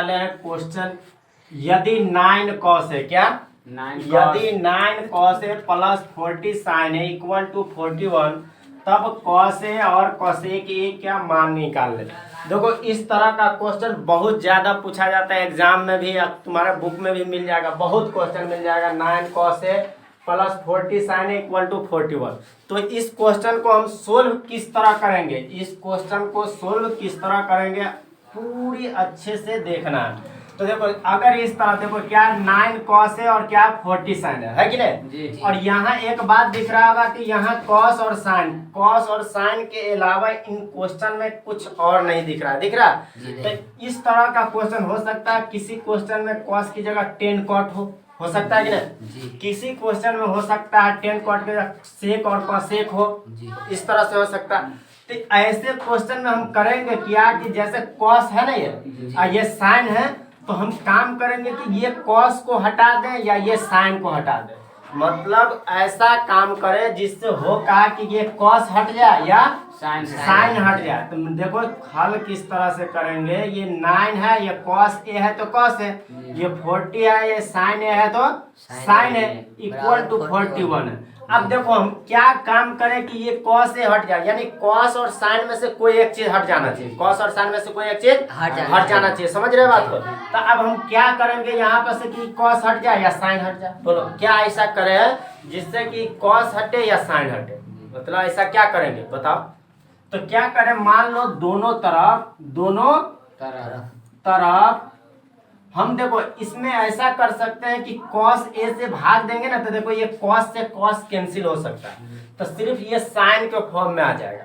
वाले हैं क्वेश्चन। यदि 9 कॉस है, क्या 9 यदि 9 कॉस है प्लस 40 साइन है इक्वल टू 41, तब कॉस है और कोसेक ए क्या मान निकाल ले। देखो इस तरह का क्वेश्चन बहुत ज्यादा पूछा जाता है एग्जाम में भी, तुम्हारे बुक में भी मिल जाएगा, बहुत क्वेश्चन मिल जाएगा। 9 कॉस है प्लस 40 साइन इक्वल टू 41। तो इस क्वेश्चन को हम सोल्व किस तरह करेंगे, इस क्वेश्चन को सोल्व किस तरह करेंगे पूरी अच्छे से देखना है। तो देखो अगर इस तरह देखो क्या 9 कॉस है और क्या 40 साइन है कि नहीं जी। और यहाँ एक बात दिख रहा होगा कि यहाँ कॉस और साइन के अलावा इन क्वेश्चन में कुछ और नहीं दिख रहा है, दिख रहा है? तो इस तरह का क्वेश्चन हो सकता है, किसी क्वेश्चन में कॉस की जगह 10 कॉट हो सकता है कि नहीं, किसी क्वेश्चन में हो सकता है 10 कॉट की जगह सेक और कॉसेक हो, इस तरह से हो सकता है। तो ऐसे क्वेश्चन में हम करेंगे क्या कि जैसे कॉस है ना ये साइन है, तो हम काम करेंगे कि ये कॉस को हटा दें या ये साइन को हटा दें, मतलब ऐसा काम करें जिससे हो कहा कि ये कॉस हट जाए या साइन हट जाए। तो देखो हल किस तरह से करेंगे। ये 9 है, ये कॉस ए है तो कॉस है, ये 40 है, ये साइन ए है तो साइन है, इक्वल टू 41 है। अब देखो हम क्या काम करें कि ये कॉस से हट जाए, यानी कॉस और साइन में से कोई एक चीज हट जाना चाहिए, कॉस और साइन में से कोई एक चीज हट जाना चाहिए, समझ रहे बात को। तो अब हम क्या करेंगे यहाँ पर से कि कॉस हट जाए या साइन हट जाए, बोलो क्या ऐसा करें जिससे कि कॉस हटे या साइन हटे, मतलब ऐसा क्या करेंगे बताओ। तो क्या करें, मान लो दोनों तरफ हम देखो इसमें ऐसा कर सकते हैं कि cos a से भाग देंगे ना, तो देखो ये cos से cos कैंसिल हो सकता है, तो सिर्फ ये साइन के फॉर्म में आ जाएगा।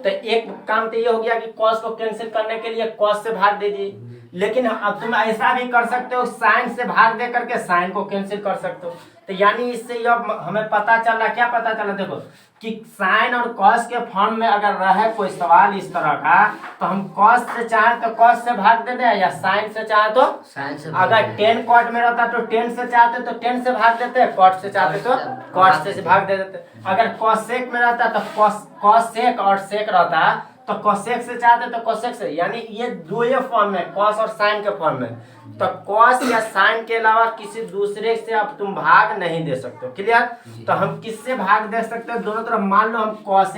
तो एक काम तो ये हो गया कि cos को कैंसिल करने के लिए cos से भाग दीजिए, लेकिन अब तुम ऐसा भी कर सकते हो साइन से भाग दे करके साइन को कैंसिल कर सकते हो। तो यानी इससे अब हमें पता चला, क्या पता चला देखो कि साइन और कॉस के फॉर्म में अगर रहे कोई सवाल इस तरह का, तो हम कॉस से चाहे तो कॉस से भाग दे दें या साइन से चाहे तो साइन से। अगर 10 कॉट में रहता तो 10 से चाहते तो 10 से भाग देते, कॉट से चाहते तो कॉट से भाग दे देते। अगर कॉसेक में रहता तो कॉसेक और सेक रहता तो कोसेक से चाहते तो कोसेक से, यानी ये दो ही फॉर्म में, कॉस और साइन के फॉर्म में। तो कॉस या साइन के अलावा किसी दूसरे से अब तुम भाग नहीं दे सकते हो, क्लियर। तो हम किससे भाग दे सकते हो, दोनों तरफ मान लो हम कॉस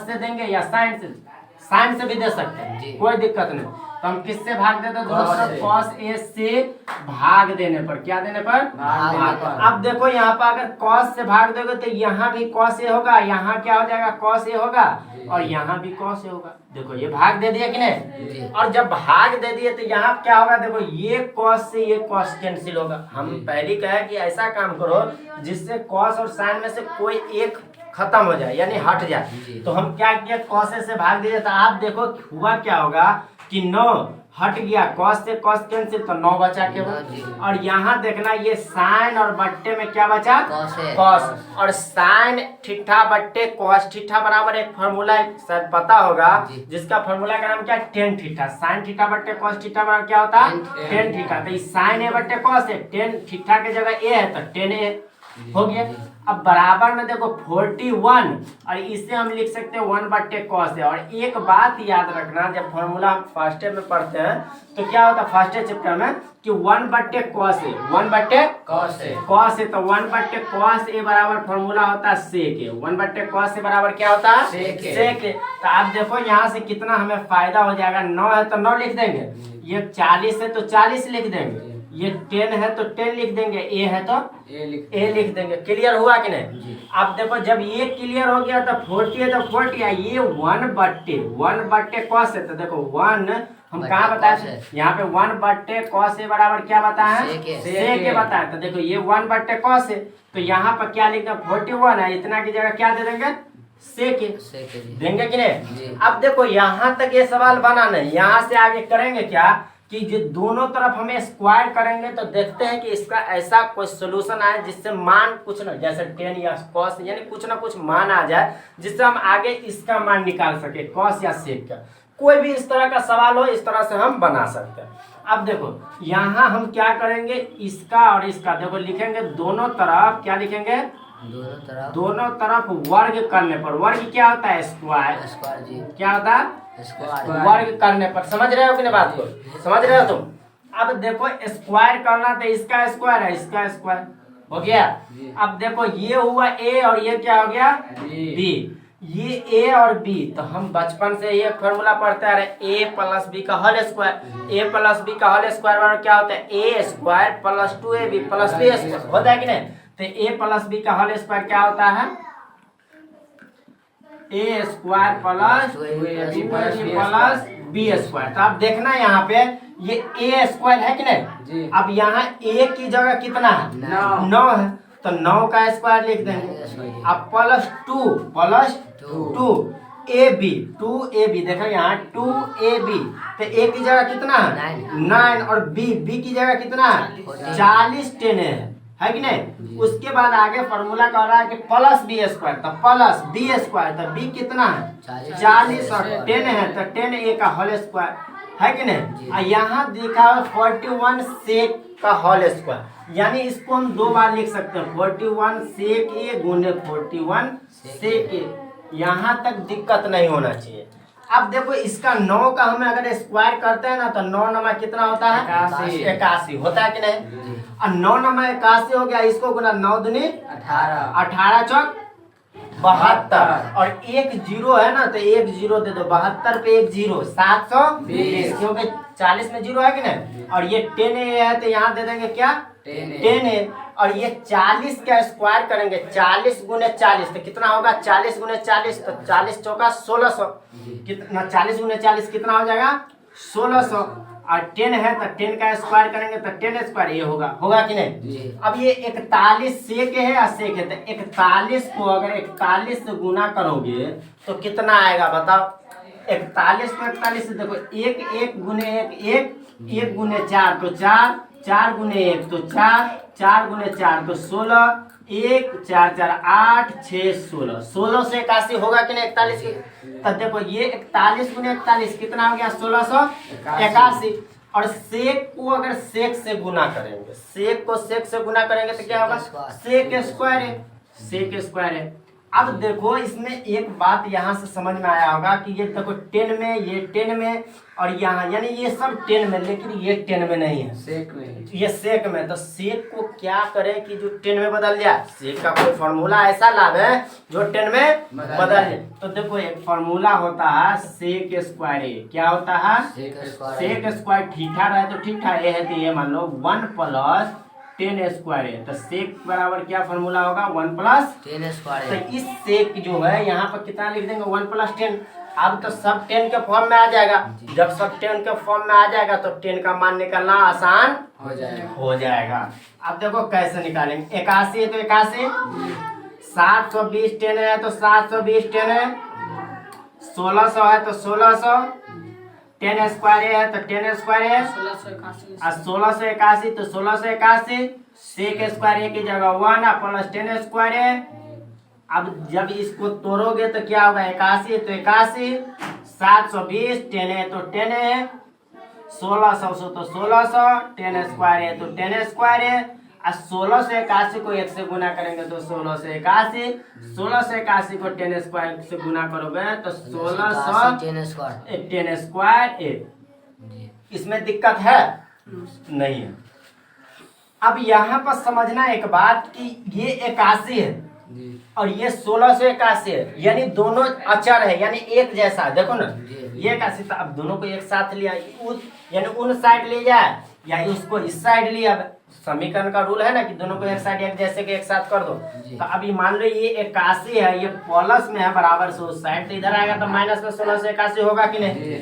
से देंगे या साइन से भी दे सकते हैं, कोई दिक्कत नहीं। तो हम किससे भाग देते हैं, दोनों तरफ कॉस ए से भाग देने पर, क्या देने पर भाग। अब देखो यहाँ पर अगर कॉस से भाग दोगे तो यहाँ भी कॉस ए होगा, यहाँ क्या हो जाएगा कॉस ए होगा और यहाँ भी कॉस ए होगा। देखो ये भाग दे दिया कि नहीं, और जब भाग दे दिए तो यहाँ क्या होगा, देखो ये कॉस से ये कॉस कैंसिल होगा। हम पहले कहे कि ऐसा काम करो जिससे कॉस और साइन में से कोई एक खत्म हो जाए, यानी हट जाए। तो हम क्या किया, कॉस से भाग दिए, तो आप देखो हुआ क्या होगा कि 9 हट गया, कॉस से कॉस कैंसिल, तो 9 बचा केवल। और यहाँ देखना ये साइन और बट्टे में क्या बचा, कॉस, और साइन ठीठा बट्टे कॉस ठीठा बराबर एक फॉर्मूला शायद पता होगा, जिसका फॉर्मूला का नाम क्या है, टेन ठीठा। साइन ठीठा बट्टे कॉस ठीठा बराबर क्या होता है, टेन ठीठा। तो साइन ए बट्टे कॉस है, टेन ठीठा की जगह ए है तो 10 ए हो गया। अब बराबर में देखो 41, और इसे हम लिख सकते हैं 1 बट्टे कॉस है। और एक बात याद रखना, जब फॉर्मूला हम फर्स्ट में पढ़ते हैं तो क्या होता है फर्स्ट चैप्टर में कि 1 बट्टे कॉस है, 1 बट्टे कॉस है, तो 1 बट्टे कॉस ए बराबर फॉर्मूला होता है सेक है। 1 बट्टे कॉस ए बराबर क्या होता है, सेक है। तो आप देखो यहाँ से कितना हमें फायदा हो जाएगा, 9 है तो 9 लिख देंगे, ये 40 है तो 40 लिख देंगे, ये 10 है तो 10 लिख देंगे, ए है तो ए लिख देंगे। क्लियर हुआ कि नहीं। अब देखो जब ये क्लियर हो गया तो 40 है तो 40 है, ये 1 बट्टे कॉस है, तो देखो 1 हम कहाँ बताए, यहाँ पे 1 बट्टे कॉस ए बराबर क्या बताया, सेक ए बताया। तो देखो ये 1 बट्टे कॉस है, तो यहाँ पर क्या लिखना 41 है, इतना की जगह क्या दे देंगे, सेक देंगे कि नहीं। अब देखो यहाँ तक ये सवाल बना नहीं, यहाँ से आगे करेंगे क्या कि जो दोनों तरफ हमें स्क्वायर करेंगे तो देखते हैं कि इसका ऐसा कोई सोल्यूशन आए जिससे मान कुछ ना, जैसे 10 या कॉस, यानी कुछ ना कुछ मान आ जाए जिससे हम आगे इसका मान निकाल सके, कॉस या सेक का। कोई भी इस तरह का सवाल हो इस तरह से हम बना सकते हैं। अब देखो यहाँ हम क्या करेंगे, इसका और इसका देखो लिखेंगे, दोनों तरफ क्या लिखेंगे, दोनों तरफ वर्ग करने पर, वर्ग क्या होता है, स्क्वायर, क्या होता है, वर्ग करने पर। समझ रहे हो कि नहीं बात को, समझ रहे हो तुम। अब देखो स्क्वायर करना तो इसका स्क्वायर है, इसका स्क्वायर हो गया। अब देखो ये हुआ ए और ये क्या हो गया बी। ये ए और बी, तो हम बचपन से ये फॉर्मूला पढ़ते आ रहे, ए प्लस बी का whole square. A plus B का होल स्क्वायर क्या होता है, A square plus 2ab plus B square होता है कि नहीं। तो ए प्लस बी का होल स्क्वायर क्या होता है, A square plus 2ab plus B square. तो आप देखना यहाँ पे ये ए स्क्वायर है कि नहीं। अब यहाँ ए की जगह कितना है, 9 है, तो 9 का स्क्वायर लिख देंगे। अब प्लस 2 ए बी, 2ab देखो यहाँ 2ab, तो ए की जगह कितना है 9 और बी की जगह कितना है 40 10 है कि नहीं। उसके बाद आगे फॉर्मूला कह रहा है कि प्लस बी स्क्वायर, तो प्लस बी स्क्वायर, तो बी कितना है 40 और 10 है, तो 10 ए का होल स्क्वायर है कि नहीं। और यहाँ देखा 41 सेक का होल स्क्वायर, यानी इसको हम 2 बार लिख सकते हैं, 41 सेक ए गुने 41 सेक ए। यहाँ तक दिक्कत नहीं होना चाहिए। अब देखो इसका 9 का हमें अगर स्क्वायर करते हैं ना, तो 9 9 कितना होता है 81 होता है कि नहीं। और 9 9 81 हो गया, इसको गुना 9 दूनी 18 चौक 72 और 1 0 है ना, तो 1 0 दे दो, 72 पे 1 0 720, क्योंकि 40 में 0 है कि नहीं। और ये 10 है तो यहाँ दे देंगे क्या 10 है। और ये 40 का स्क्वायर करेंगे, 40 गुने 40 तो कितना होगा 40 गुने 40, तो 40 चौका 1600, कितना 40 गुने 40 कितना हो जाएगा 1600। और 10 है तो 10 का स्क्वायर करेंगे तो 10 स्क्वायर ये होगा कि नहीं। अब ये 41 सेक है या सेक है, तो 41 को अगर 41 से गुना करोगे तो कितना आएगा बताओ। 41 को 41 से देखो 1 गुने 1 गुने 4 तो 4 गुने 1 तो 4 गुने 4 तो 16, 1 4 4 8 6 16 से 81 होगा कि नहीं 41 की। तब देखो ये 41 गुने 41 कितना हो गया 1681। और सेक को अगर सेक से गुना करेंगे, सेक को सेक से गुना करेंगे तो क्या होगा सेक स्क्वायर है। अब देखो इसमें एक बात यहाँ से समझ में आया होगा कि ये देखो 10 में, ये 10 में और यहाँ, यानी ये सब 10 में, लेकिन ये 10 में नहीं है, सेक में, ये सेक में। तो सेक को क्या करें कि जो 10 में बदल दिया, सेक का कोई फॉर्मूला ऐसा लाभ है जो 10 में बदल जाए। तो देखो एक फॉर्मूला होता है सेक स्क्वायर ए, क्या होता है सेक स्क्वायर, ठीक ठाक है तो ठीक ठाक ए है, तो ये मान लो 1 प्लस 10 स्क्वायर है, तो सेक बराबर क्या फॉर्मूला होगा 1 प्लस 10 स्क्वायर। तो इस सेक जो है यहाँ पर कितना लिख देंगे 1 प्लस 10। अब तो सब 10 के फॉर्म में आ जाएगा, जब सब 10 के फॉर्म में आ जाएगा तो 10 का मान निकालना आसान हो जाएगा। अब देखो कैसे निकालेंगे, 81 है तो 81, 720 10 है तो 720 10 है, 1600 है तो 1600, 10 स्क्वायर है तो 10 स्क्वायर है, 1681 तो 1681, सेक स्क्वायर की जगह 1 प्लस 10 स्क्वायर है। अब जब इसको तोड़ोगे तो क्या होगा 81 तो 81, 720 10 है तो 10 है, 1600 तो 1600, 10 स्क्वायर है तो 10 स्क्वायर है। और 1681 को 1 से गुना करेंगे तो 1681, 1681 को 10 स्क्वायर से गुना करोगे तो 1600 10 स्क्वायर। इसमें दिक्कत है नहीं है। अब यहाँ पर समझना एक बात कि ये 81 है और ये 1681 है, यानी दोनों अचर है, यानी एक जैसा। देखो ना ये 81, तो अब दोनों को एक साथ लिया, यानी उन साइड ले जाए या उसको इस साइड लिया। समीकरण का रूल है ना कि दोनों को एक साइड एक जैसे के एक साथ कर दो। तो अभी मान लो ये 81 है, ये प्लस में है बराबर से उस साइड, तो इधर आएगा तो माइनस में 1681 होगा कि नहीं,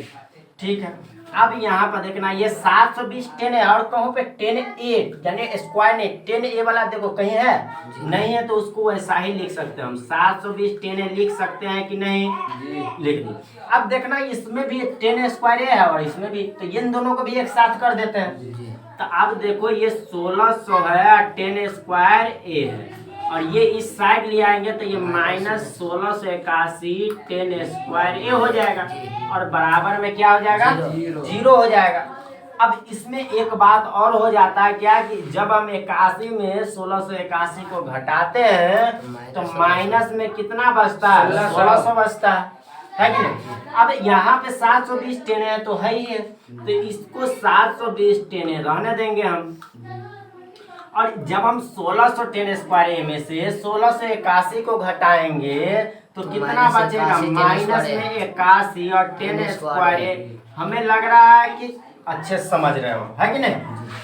ठीक है। अब यहाँ पर देखना ये 720 10 है और कहीं पे 10 ए, यानी स्क्वायर नहीं 10 ए वाला देखो कहीं है नहीं है, तो उसको वैसा ही लिख सकते हैं हम, 720 10 ए लिख सकते हैं कि नहीं, लिख दी। अब देखना इसमें भी 10 स्क्वायर है और इसमें भी, तो इन दोनों को भी एक साथ कर देते हैं। तो अब देखो ये 1600 है, 10 स्क्वायर ए है और ये इस साइड ले आएंगे तो ये माइनस 1681 10 स्क्वायर ए हो जाएगा और बराबर में क्या हो जाएगा 0 हो जाएगा। अब इसमें एक बात और हो जाता है क्या कि जब हम 81 में 1681 को घटाते हैं तो माइनस में कितना बचता है 1600 बचता है। है कि नहीं। अब यहाँ पे 720 टेने तो है ही है, तो इसको 720 टेने रहने देंगे हम। और जब हम 1600 टेन स्क्वायर में से 1681 को घटाएंगे तो कितना बचेगा, माइनस में 81 और 10 स्क्वायर। हमें लग रहा है कि अच्छे से समझ रहे हो, है कि नहीं।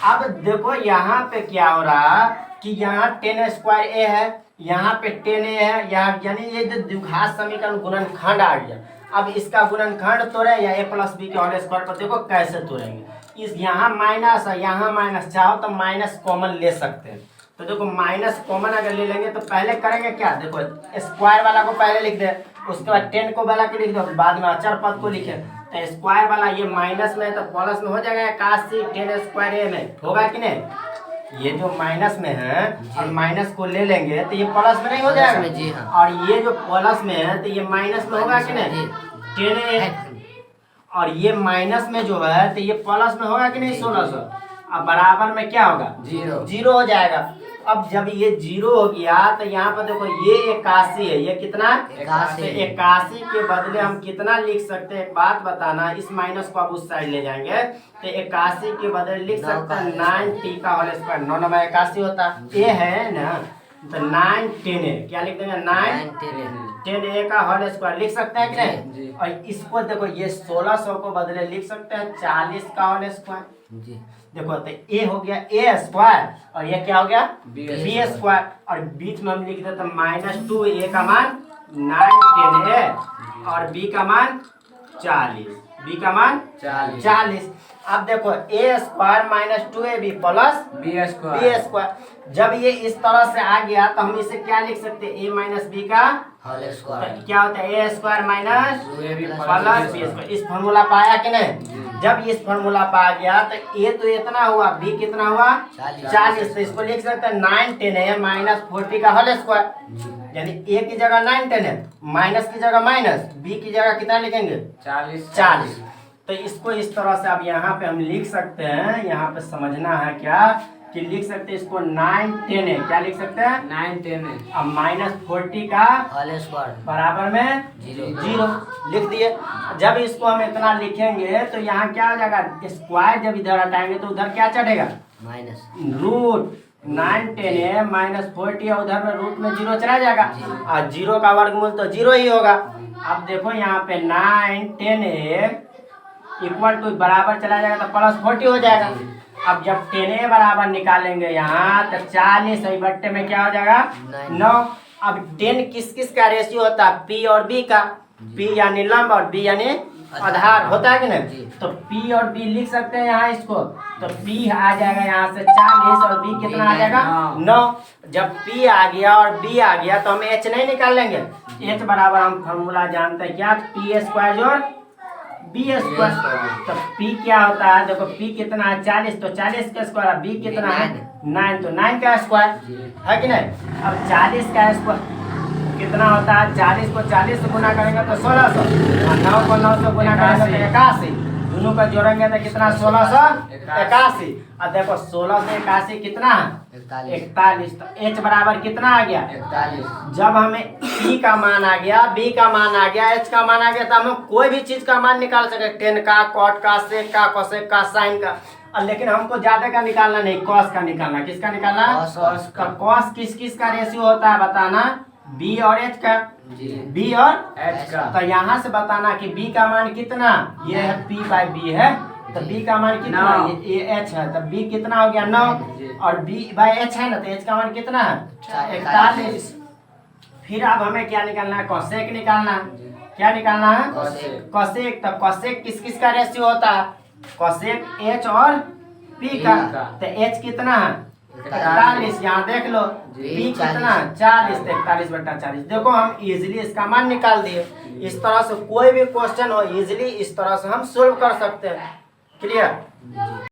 अब देखो यहाँ पे क्या हो रहा कि यहाँ 10 स्क्वायर ए है, यहाँ पे 10 ए है, यहाँ यानी ये जो द्विघात समीकरण गुणनखंड आ गया। अब इसका गुणनखंड तोड़े या a प्लस बी के होल स्क्वायर पर, देखो कैसे तोड़ेंगे। इस यहाँ माइनस है, यहाँ माइनस, चाहो तो माइनस कॉमन ले सकते हैं। तो देखो माइनस कॉमन अगर ले लेंगे तो पहले करेंगे क्या, देखो स्क्वायर वाला को पहले लिख दे, उसके बाद 10 को वाला को लिख दो, बाद में अचर पद को लिखे। तो स्क्वायर वाला ये माइनस में तो प्लस में हो जाएगा 81 10 स्क्वायर ए में, होगा कि नहीं। ये जो माइनस में है और माइनस को ले लेंगे तो ये प्लस में नहीं हो जाएगा, और ये जो प्लस में है तो ये माइनस में होगा कि नहीं 10 ए, और ये माइनस में जो है तो ये प्लस में होगा कि नहीं 1600। अब बराबर में क्या होगा, जीरो हो जाएगा। अब जब ये 0 हो गया तो यहाँ पर देखो ये 81 है, ये कितना 81 के बदले हम कितना लिख सकते हैं, एक बात बताना, इस माइनस को अब उस साइड ले जाएंगे तो 81 के बदले लिख सकते हैं 9t का होल स्क्वायर, 9 9 81 होता ये है ना, तो 9 10 ए, क्या लिख देंगे 9 10 ए का होल स्क्वायर लिख सकते हैं कि नहीं। और इसको देखो ये 1600 को बदले लिख सकते हैं 40 का होल स्क्वायर। देखो तो ए हो गया ए स्क्वायर और ये क्या हो गया बी स्क्वायर, और बीच में हम लिख देते -2, ए का मान 9 10 ए और बी का मान 40, बी का मान 40। अब देखो A square -2ab plus B square, जब ये इस तरह से आ गया तो हम इसे क्या लिख सकते हैं, ए माइनस बी का होल स्क्वायर, क्या होता है A square minus plus B square. इस फॉर्मूला पाया कि नहीं, जब इस फॉर्मूला पा गया तो ए तो इतना हुआ, बी कितना हुआ 40, तो इसको लिख सकते हैं 9 10 है -40 का होल स्क्वायर, यानी ए की जगह 9 10 है, माइनस की जगह माइनस, बी की जगह कितना लिखेंगे 40। तो इसको इस तरह से अब यहाँ पे हम लिख सकते हैं, यहाँ पे समझना है क्या कि लिख सकते हैं इसको 9 10 है, क्या लिख सकते हैं 9 10 है, अब -40 का होल स्क्वायर बराबर में 0 लिख दिए। जब इसको हम इतना लिखेंगे तो यहाँ क्या हो जाएगा, स्क्वायर जब इधर हटाएंगे तो उधर क्या चढ़ेगा माइनस, रूट 9 10 है -40 और उधर में रूट में 0 चला जाएगा, और 0 का वर्गमूल तो 0 ही होगा। अब देखो यहाँ पे 9 10 है इक्वल टू बराबर चला जाएगा तो +40 हो जाएगा। अब जब 10 बराबर निकालेंगे यहाँ तो 40 बट्टे में क्या हो जाएगा 9। अब 10 किस किस का रेशियो होता है, P और B का, P यानी लंब और B यानी आधार होता है कि नहीं। तो P और B लिख सकते हैं यहाँ इसको, तो P आ जाएगा यहाँ से 40 और B कितना आ जाएगा 9। जब P आ गया और B आ गया तो हम H नहीं निकाल लेंगे, H बराबर हम फॉर्मूला जानते हैं क्या, P स्क्वायर जोड़ बी स्क्वायर। तो P क्या होता है, देखो P कितना है 40, तो 40 का स्क्वायर, B कितना है 9, तो 9 का स्क्वायर है कि नहीं। अब 40 का स्क्वायर कितना होता है, 40 को 40 से गुना करेंगे तो 1600, और 9 को 9 से गुना करेंगे तो 81, दोनों का जोड़ेंगे तो कितना 1681। अब देखो 1681 कितना है 41, तो H बराबर कितना आ गया 41। जब हमें P का मान आ गया, B का मान आ गया, H का मान आ गया, तो हम कोई भी चीज का मान निकाल सकते, 10 का, कॉट का, सेक का, कोसेक का, साइन का, लेकिन हमको ज्यादा का निकालना नहीं, कॉस का निकालना। किसका निकालना, तो कॉस किस किस का रेशियो होता है बताना, B और H का, B और H का। तो यहाँ से बताना कि B का मान कितना, ये है P/B है, तो B का मान कितना, ये H है, तो B कितना हो गया 9, और B/H है ना, तो H का मान कितना है 41। फिर अब हमें क्या निकालना है, कोसेक निकालना है। क्या निकालना है कोसेक। तो कोसेक किस किस का रेशियो होता है, कोसेक H और P का, तो H कितना है 41, यहाँ देख लो P कितना है 40, तो 41/40। देखो हम इजीली इसका मान निकाल दिए। इस तरह से कोई भी क्वेश्चन हो इजीली इस तरह से हम सोल्व कर सकते हैं। क्लियर।